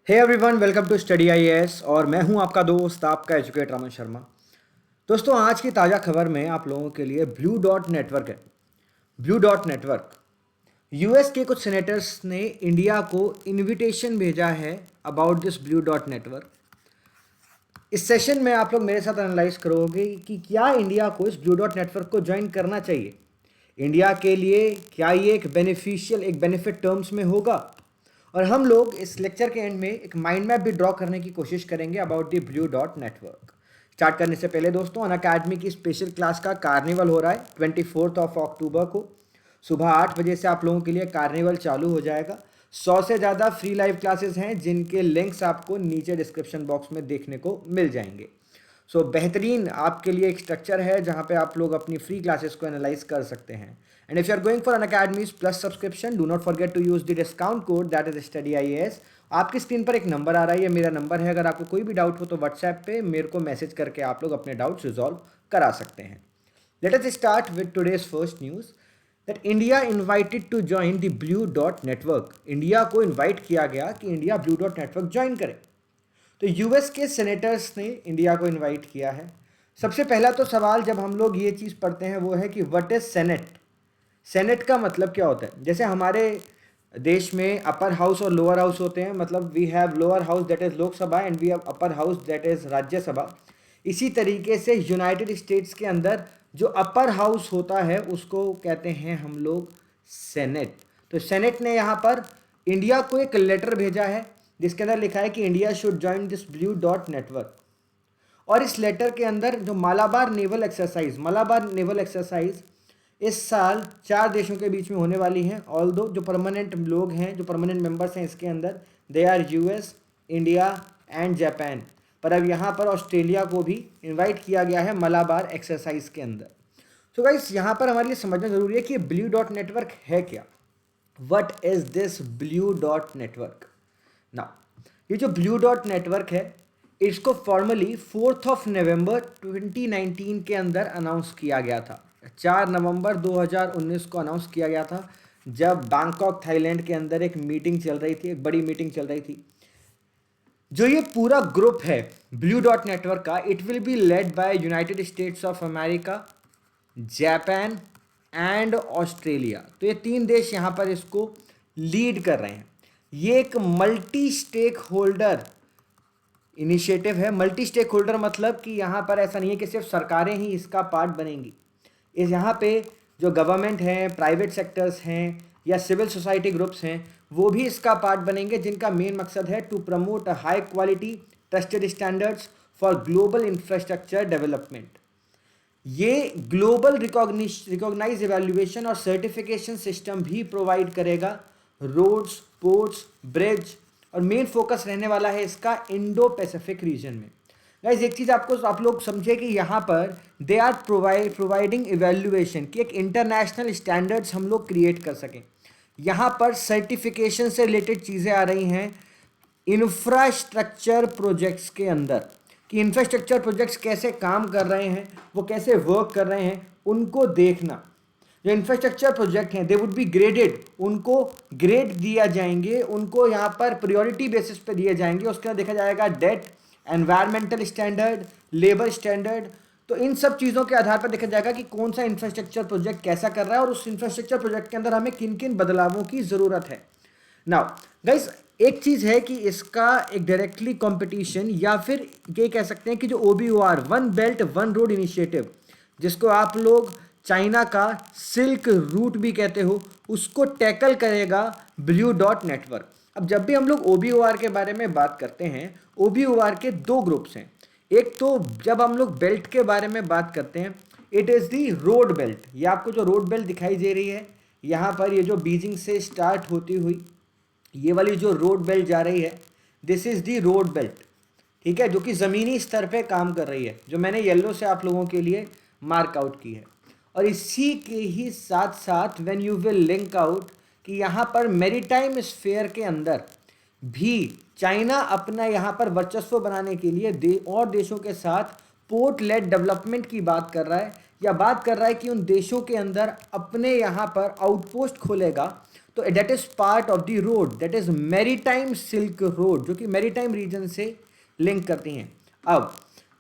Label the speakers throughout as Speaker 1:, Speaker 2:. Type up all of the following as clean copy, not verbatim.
Speaker 1: Hey everyone, welcome to study IAS. और मैं हूं आपका दोस्त, आपका एजुकेटर अमन शर्मा। दोस्तों, आज की ताज़ा खबर में आप लोगों के लिए ब्लू डॉट नेटवर्क है। ब्लू डॉट नेटवर्क, यूएस के कुछ सेनेटर्स ने इंडिया को इनविटेशन भेजा है about this blue dot network. इस सेशन में आप लोग मेरे साथ एनालाइज करोगे कि क्या इंडिया को इस ब्लू डॉट नेटवर्क को ज्वाइन करना चाहिए। इंडिया के लिए क्या ये एक बेनिफिट टर्म्स में होगा। और हम लोग इस लेक्चर के एंड में एक माइंड मैप भी ड्रॉ करने की कोशिश करेंगे about the blue dot network. Start करने से पहले दोस्तों, अनअकैडमी की स्पेशल क्लास का कार्निवल हो रहा है 24 अक्टूबर को। सुबह 8 बजे से आप लोगों के लिए कार्निवल चालू हो जाएगा। 100 से ज़्यादा फ्री लाइव क्लासेस हैं जिनके लिंक्स आपको नीचे डिस्क्रिप्शन बॉक्स में देखने को मिल जाएंगे। बेहतरीन आपके लिए एक स्ट्रक्चर है जहाँ पे आप लोग अपनी फ्री क्लासेस को एनालाइज कर सकते हैं। And if you are going for Unacademy's plus subscription, do not forget to use the discount code that is study IAS. आपकी स्क्रीन पर एक नंबर आ रहा है, ये मेरा नंबर है। अगर आपको कोई भी डाउट हो तो व्हाट्सएप पे मेरे को मैसेज करके आप लोग अपने डाउट्स रिजॉल्व करा सकते हैं। Let us start with today's first news that India invited to join the blue dot network. India को इन्वाइट किया गया कि India blue dot network join करे। तो यूएस के सेनेटर्स ने इंडिया को इनवाइट किया है। सबसे पहला तो सवाल जब हम लोग ये चीज़ पढ़ते हैं वो है कि व्हाट इज सेनेट। सेनेट का मतलब क्या होता है। जैसे हमारे देश में अपर हाउस और लोअर हाउस होते हैं, मतलब we have lower house that is Lok Sabha and we have upper house that is Rajya Sabha. इसी तरीके से यूनाइटेड स्टेट्स के अंदर जो अपर हाउस होता है उसको कहते हैं हम लोग सेनेट। तो सेनेट ने यहाँ पर इंडिया को एक लेटर भेजा है जिसके अंदर लिखा है कि India should join this blue dot network. और इस लेटर के अंदर जो मालाबार नेवल एक्सरसाइज इस साल 4 देशों के बीच में होने वाली हैं। ऑल दो जो परमानेंट लोग हैं, जो परमानेंट मेंबर्स हैं इसके अंदर, they are US, India and Japan. पर अब यहाँ पर ऑस्ट्रेलिया को भी इनवाइट किया गया है मलाबार एक्सरसाइज के अंदर। सो गाइस, यहाँ पर हमारे लिए समझना जरूरी है कि ब्लू डॉट नेटवर्क है क्या। What is this blue dot network. Now, ये जो ब्लू डॉट नेटवर्क है इसको फॉर्मली 4 नवंबर 2019 के अंदर अनाउंस किया गया था। 4 नवंबर 2019 को अनाउंस किया गया था जब बैंकॉक थाईलैंड के अंदर एक मीटिंग चल रही थी, एक बड़ी मीटिंग चल रही थी। जो ये पूरा ग्रुप है ब्लू डॉट नेटवर्क का, it will be led by United states of America, Japan and Australia. तो ये 3 देश यहाँ पर इसको लीड कर रहे हैं। ये एक मल्टी स्टेक होल्डर इनिशिएटिव है। मल्टी स्टेक होल्डर मतलब कि यहाँ पर ऐसा नहीं है कि सिर्फ सरकारें ही इसका पार्ट बनेंगी। इस यहाँ पे जो गवर्नमेंट हैं, प्राइवेट सेक्टर्स हैं या सिविल सोसाइटी ग्रुप्स हैं, वो भी इसका पार्ट बनेंगे, जिनका मेन मकसद है to promote high quality trusted standards for global infrastructure development. ये ग्लोबल रिकॉग्नाइज इवैल्यूएशन और सर्टिफिकेशन सिस्टम भी प्रोवाइड करेगा। रोड्स, पोर्ट्स, ब्रिज, और मेन फोकस रहने वाला है इसका इंडो पैसिफिक रीजन में। गाइस, एक चीज़ आप लोग समझे कि यहाँ पर दे आर प्रोवाइडिंग इवैल्यूएशन कि एक इंटरनेशनल स्टैंडर्ड्स हम लोग क्रिएट कर सकें। यहाँ पर सर्टिफिकेशन से रिलेटेड चीज़ें आ रही हैं इंफ्रास्ट्रक्चर प्रोजेक्ट्स के अंदर, कि इंफ्रास्ट्रक्चर प्रोजेक्ट्स कैसे काम कर रहे हैं, वो कैसे वर्क कर रहे हैं, उनको देखना। जो इंफ्रास्ट्रक्चर प्रोजेक्ट हैं दे वुड बी ग्रेडेड, उनको ग्रेड दिया जाएंगे, उनको यहाँ पर प्रायोरिटी बेसिस पे दिए जाएंगे। उसके बाद देखा जाएगा debt, environmental standard, labour standard. तो इन सब चीज़ों के आधार पर देखा जाएगा कि कौन सा इंफ्रास्ट्रक्चर प्रोजेक्ट कैसा कर रहा है और उस इंफ्रास्ट्रक्चर प्रोजेक्ट के अंदर हमें किन किन बदलावों की ज़रूरत है। नाउ गाइस, एक चीज़ है कि इसका एक डायरेक्टली कंपटीशन, या फिर ये कह सकते हैं कि जो OBOR, one belt one road initiative, जिसको आप लोग चाइना का सिल्क रूट भी कहते हो, उसको टैकल करेगा ब्लू डॉट नेटवर्क। अब जब भी हम लोग OBOR के बारे में बात करते हैं, OBOR के 2 ग्रुप्स हैं। एक तो जब हम लोग बेल्ट के बारे में बात करते हैं, it is the road belt. ये आपको जो रोड बेल्ट दिखाई दे रही है यहाँ पर, ये जो बीजिंग से स्टार्ट होती हुई ये वाली जो रोड बेल्ट जा रही है, this is the road belt, ठीक है, जो कि ज़मीनी स्तर पे काम कर रही है, जो मैंने येलो से आप लोगों के लिए मार्क आउट की है। और इसी के ही साथ साथ when you will link out कि यहाँ पर मैरीटाइम स्फेयर के अंदर भी चाइना अपना यहाँ पर वर्चस्व बनाने के लिए और देशों के साथ पोर्ट लेड डेवलपमेंट की बात कर रहा है, या बात कर रहा है कि उन देशों के अंदर अपने यहाँ पर आउटपोस्ट खोलेगा। तो तो that is part of the road, that is maritime silk road, जो कि मैरीटाइम रीजन से लिंक करती हैं। अब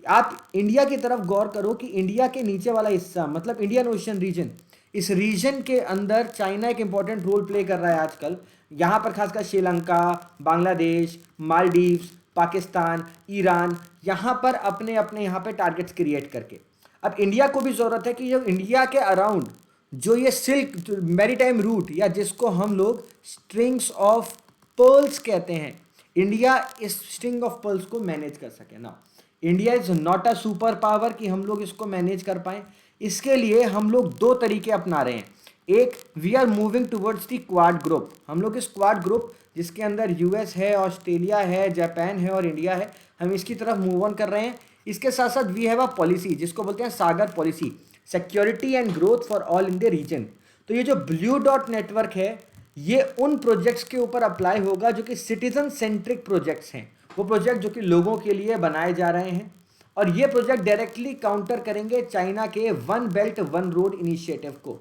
Speaker 1: आप इंडिया की तरफ गौर करो कि इंडिया के नीचे वाला हिस्सा मतलब इंडियन ओशन रीजन, इस रीजन के अंदर चाइना एक इंपॉर्टेंट रोल प्ले कर रहा है आजकल। यहाँ पर खासकर श्रीलंका, बांग्लादेश, मालदीव्स, पाकिस्तान, ईरान, यहाँ पर अपने अपने यहाँ पे टारगेट्स क्रिएट करके। अब इंडिया को भी ज़रूरत है कि जो इंडिया के अराउंड जो ये सिल्क मैरीटाइम रूट या जिसको हम लोग स्ट्रिंग्स ऑफ पर्ल्स कहते हैं, इंडिया इस स्ट्रिंग ऑफ पर्ल्स को मैनेज कर सके ना। India is not a super power कि हम लोग इसको मैनेज कर पाएँ। इसके लिए हम लोग दो तरीके अपना रहे हैं। एक, we are moving towards the Quad group. हम लोग इस क्वाड ग्रुप जिसके अंदर यूएस है, ऑस्ट्रेलिया है, जापान है और इंडिया है, हम इसकी तरफ मूव ऑन कर रहे हैं। इसके साथ साथ वी हैव अ पॉलिसी जिसको बोलते हैं Sagar policy, security and growth for all in the region. तो ये जो ब्लू डॉट नेटवर्क है ये उन प्रोजेक्ट्स के ऊपर अप्लाई होगा जो कि सिटीजन सेंट्रिक प्रोजेक्ट्स हैं, वो प्रोजेक्ट जो कि लोगों के लिए बनाए जा रहे हैं। और ये प्रोजेक्ट डायरेक्टली काउंटर करेंगे चाइना के one belt one road initiative को।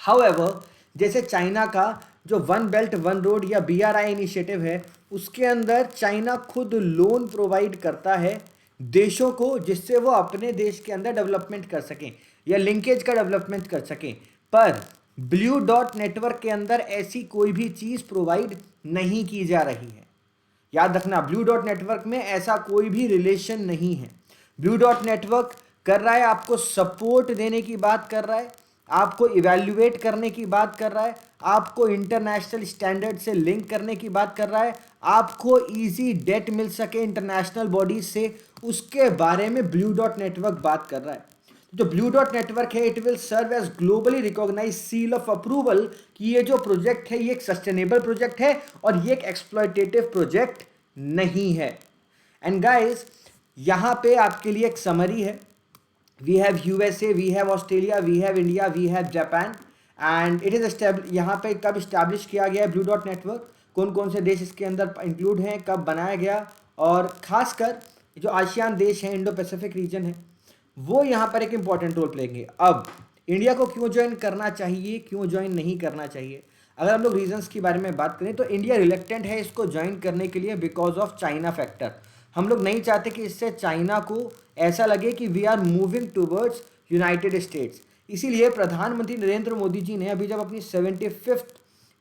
Speaker 1: हाउएवर, जैसे चाइना का जो वन बेल्ट वन रोड या BRI इनिशिएटिव है उसके अंदर चाइना खुद लोन प्रोवाइड करता है देशों को जिससे वो अपने देश के अंदर डेवलपमेंट कर सकें या लिंकेज का डेवलपमेंट कर सकें। पर ब्लू डॉट नेटवर्क के अंदर ऐसी कोई भी चीज़ प्रोवाइड नहीं की जा रही है। याद रखना, ब्लू डॉट नेटवर्क में ऐसा कोई भी रिलेशन नहीं है। ब्लू डॉट नेटवर्क कर रहा है आपको सपोर्ट देने की बात कर रहा है, आपको इवैल्यूएट करने की बात कर रहा है, आपको इंटरनेशनल स्टैंडर्ड से लिंक करने की बात कर रहा है, आपको इजी डेट मिल सके इंटरनेशनल बॉडीज से, उसके बारे में ब्लू डॉट नेटवर्क बात कर रहा है। जो ब्लू डॉट नेटवर्क है it will serve as globally recognize seal of approval कि ये जो प्रोजेक्ट है ये एक सस्टेनेबल प्रोजेक्ट है और ये एक एक्सप्लॉयटेटिव प्रोजेक्ट नहीं है। एंड गाइस, यहाँ पे आपके लिए एक समरी है। We have USA, we have Australia, we have India, we have Japan and it is यहाँ पे कब इस्टेब्लिश किया गया है ब्लू डॉट नेटवर्क, कौन कौन से देश इसके अंदर इंक्लूड हैं, कब बनाया गया, और खासकर जो आसियान देश हैं, इंडो पैसिफिक रीजन है, वो यहाँ पर एक इंपॉर्टेंट रोल प्ले करेंगे। अब इंडिया को क्यों ज्वाइन करना चाहिए, क्यों ज्वाइन नहीं करना चाहिए, अगर हम लोग रीजंस के बारे में बात करें तो इंडिया रिलेक्टेंट है इसको ज्वाइन करने के लिए बिकॉज ऑफ चाइना फैक्टर। हम लोग नहीं चाहते कि इससे चाइना को ऐसा लगे कि we are moving towards United States. इसीलिए प्रधानमंत्री नरेंद्र मोदी जी ने अभी जब अपनी 75th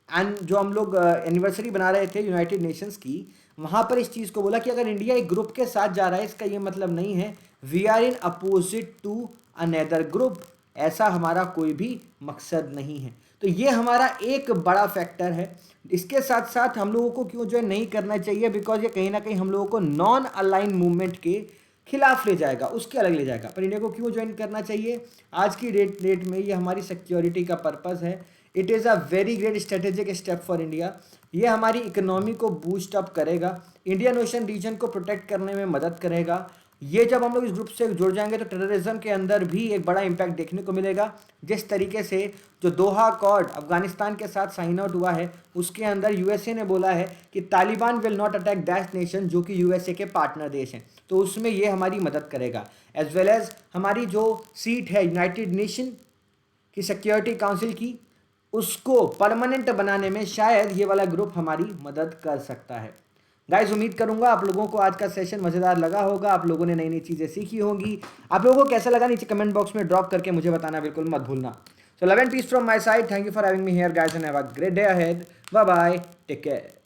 Speaker 1: एंड जो हम लोग एनिवर्सरी बना रहे थे यूनाइटेड नेशंस की, वहाँ पर इस चीज़ को बोला कि अगर इंडिया एक ग्रुप के साथ जा रहा है इसका ये मतलब नहीं है we are in opposite to another group, ऐसा हमारा कोई भी मकसद नहीं है। तो ये हमारा एक बड़ा फैक्टर है। इसके साथ साथ हम लोगों को क्यों जो है नहीं करना चाहिए, बिकॉज ये कहीं ना कहीं हम लोगों को नॉन अलाइन मूवमेंट के खिलाफ ले जाएगा, उसके अलग ले जाएगा। पर इंडिया को क्यों ज्वाइन करना चाहिए, आज की डेट में ये हमारी सिक्योरिटी का पर्पस है। It is a very great strategic step for India. ये हमारी इकोनॉमी को बूस्ट अप करेगा, इंडियन ओशन रीजन को प्रोटेक्ट करने में मदद करेगा। ये जब हम लोग इस ग्रुप से जुड़ जाएंगे तो टेररिज्म के अंदर भी एक बड़ा इम्पैक्ट देखने को मिलेगा। जिस तरीके से जो दोहा अकॉर्ड अफगानिस्तान के साथ साइन आउट हुआ है उसके अंदर USA ने बोला है कि Taliban will not attack that nation जो कि USA के पार्टनर देश हैं, तो उसमें ये हमारी मदद करेगा। एज वेल एज हमारी जो सीट है यूनाइटेड नेशन की सिक्योरिटी काउंसिल की, उसको परमानेंट बनाने में शायद ये वाला ग्रुप हमारी मदद कर सकता है। गाइस, उम्मीद करूंगा आप लोगों को आज का सेशन मज़ेदार लगा होगा, आप लोगों ने नई नई चीज़ें सीखी होंगी। आप लोगों को कैसा लगा नीचे कमेंट बॉक्स में ड्रॉप करके मुझे बताना बिल्कुल मत भूलना। So love and peace from my side, thank you for having me here guys and have a great day ahead. Bye bye, take care.